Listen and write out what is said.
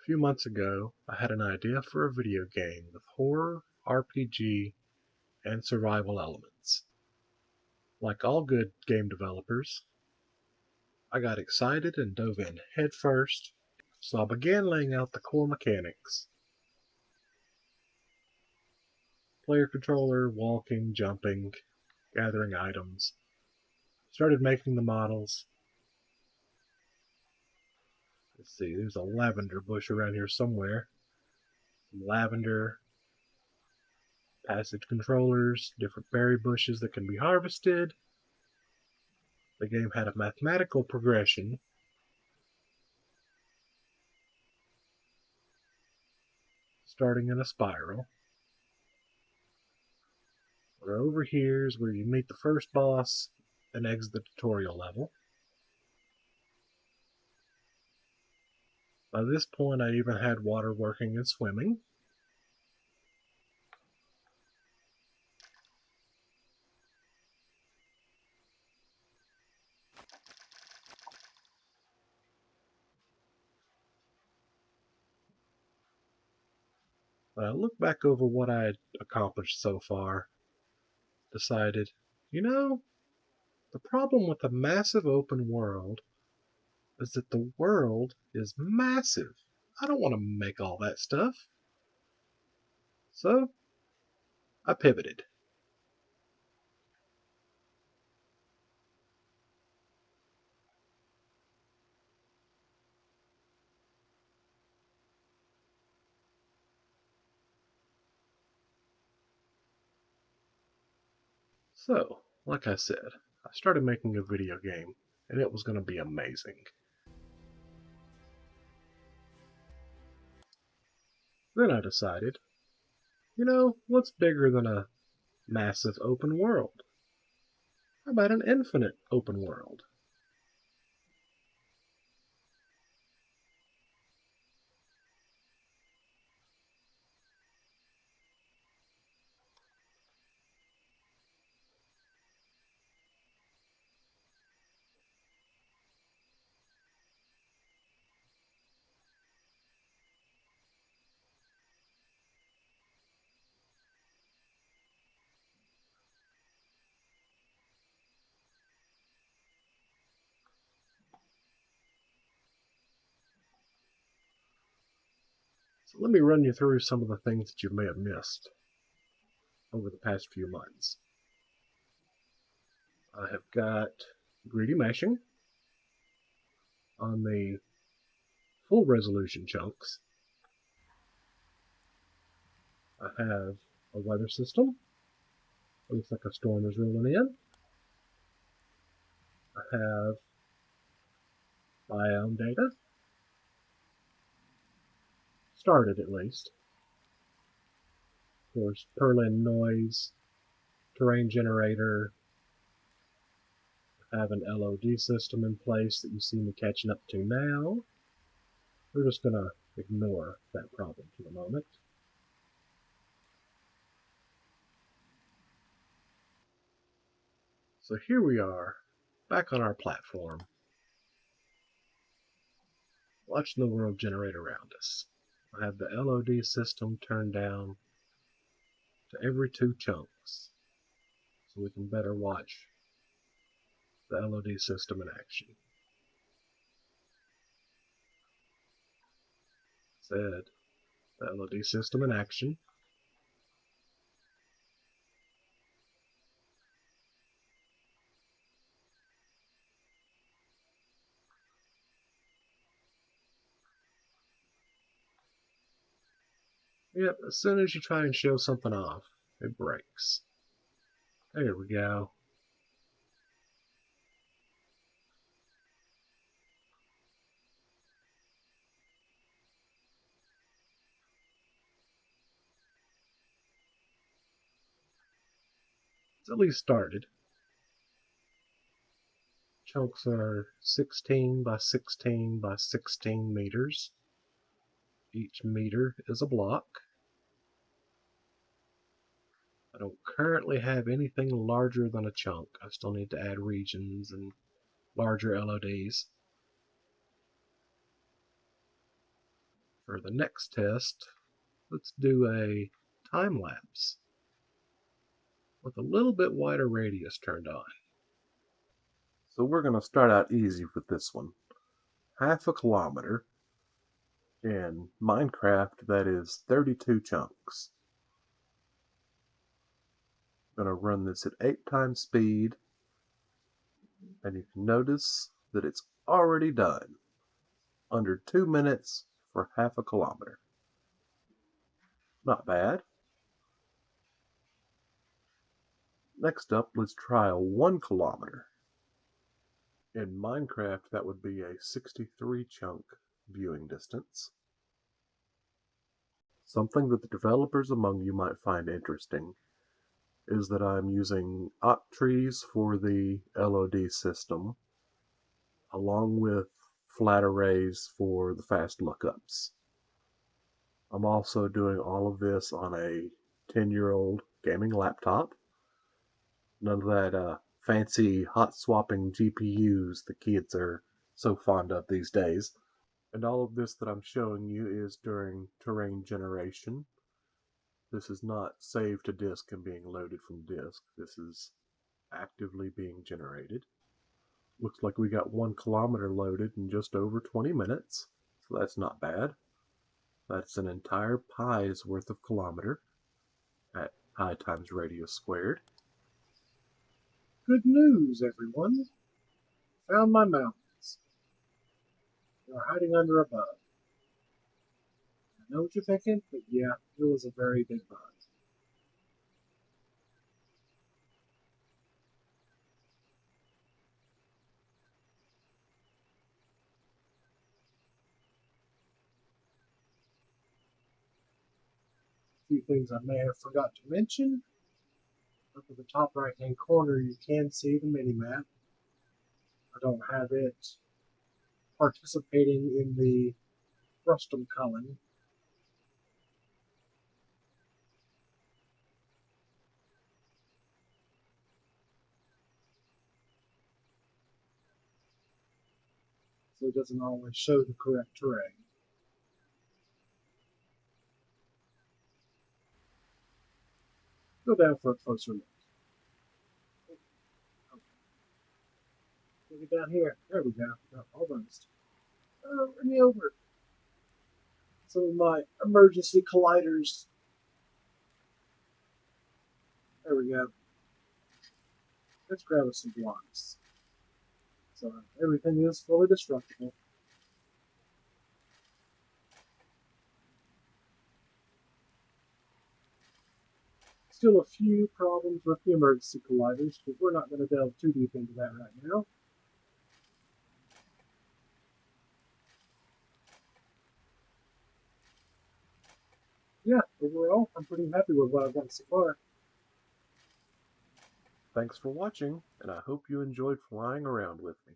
few months ago, I had an idea for a video game with horror, RPG, and survival elements. Like all good game developers, I got excited and dove in headfirst, so I began laying out the core mechanics. Player controller, walking, jumping, gathering items. Started making the models. Let's see, there's a lavender bush around here somewhere. Some lavender, passage controllers, different berry bushes that can be harvested. The game had a mathematical progression, starting in a spiral. Where over here is where you meet the first boss and exit the tutorial level. By this point, I even had water working and swimming. When I look back over what I had accomplished so far, decided, the problem with a massive open world is that the world is massive. I don't want to make all that stuff. So, I pivoted. So, like I said, I started making a video game, and it was going to be amazing. Then I decided, what's bigger than a massive open world? How about an infinite open world? So let me run you through some of the things that you may have missed over the past few months. I have got greedy meshing on the full resolution chunks. I have a weather system. Looks like a storm is rolling in. I have biome data. Started at least. Of course, Perlin noise, terrain generator. I have an LOD system in place that you see me catching up to now. We're just going to ignore that problem for the moment. So here we are, back on our platform, watching the world generate around us. I have the LOD system turned down to every 2 chunks, so we can better watch the LOD system in action. Said, the LOD system in action. Yep, as soon as you try and show something off, it breaks. There we go. It's at least started. Chunks are 16 by 16 by 16 meters. Each meter is a block. I don't currently have anything larger than a chunk. I still need to add regions and larger LODs. For the next test, let's do a time lapse with a little bit wider radius turned on. So we're going to start out easy with this one. Half a kilometer. In Minecraft, that is 32 chunks. I'm going to run this at 8 times speed, and you can notice that it's already done. Under 2 minutes for half a kilometer. Not bad. Next up, let's try a 1 kilometer. In Minecraft, that would be a 63 chunk viewing distance. Something that the developers among you might find interesting is that I'm using octrees for the LOD system, along with flat arrays for the fast lookups. I'm also doing all of this on a 10-year-old gaming laptop. None of that fancy hot swapping GPUs the kids are so fond of these days. And all of this that I'm showing you is during terrain generation. This is not saved to disk and being loaded from disk. This is actively being generated. Looks like we got 1 kilometer loaded in just over 20 minutes, so that's not bad. That's an entire pi's worth of kilometer at pi times radius squared. Good news, everyone. Found my mountains. They're hiding under a bug. I know what you're thinking, but yeah, it was a very big bug. A few things I may have forgot to mention. Up at the top right hand corner, you can see the mini map. I don't have it participating in the frustum culling. So it doesn't always show the correct terrain. Go down for a closer look. Look it down here. There we go. Almost. Bring me over. Some of my emergency colliders. There we go. Let's grab us some blocks. So everything is fully destructible. Still a few problems with the emergency colliders, but we're not going to delve too deep into that right now. Yeah, overall, I'm pretty happy with what I've got so far. Thanks for watching, and I hope you enjoyed flying around with me.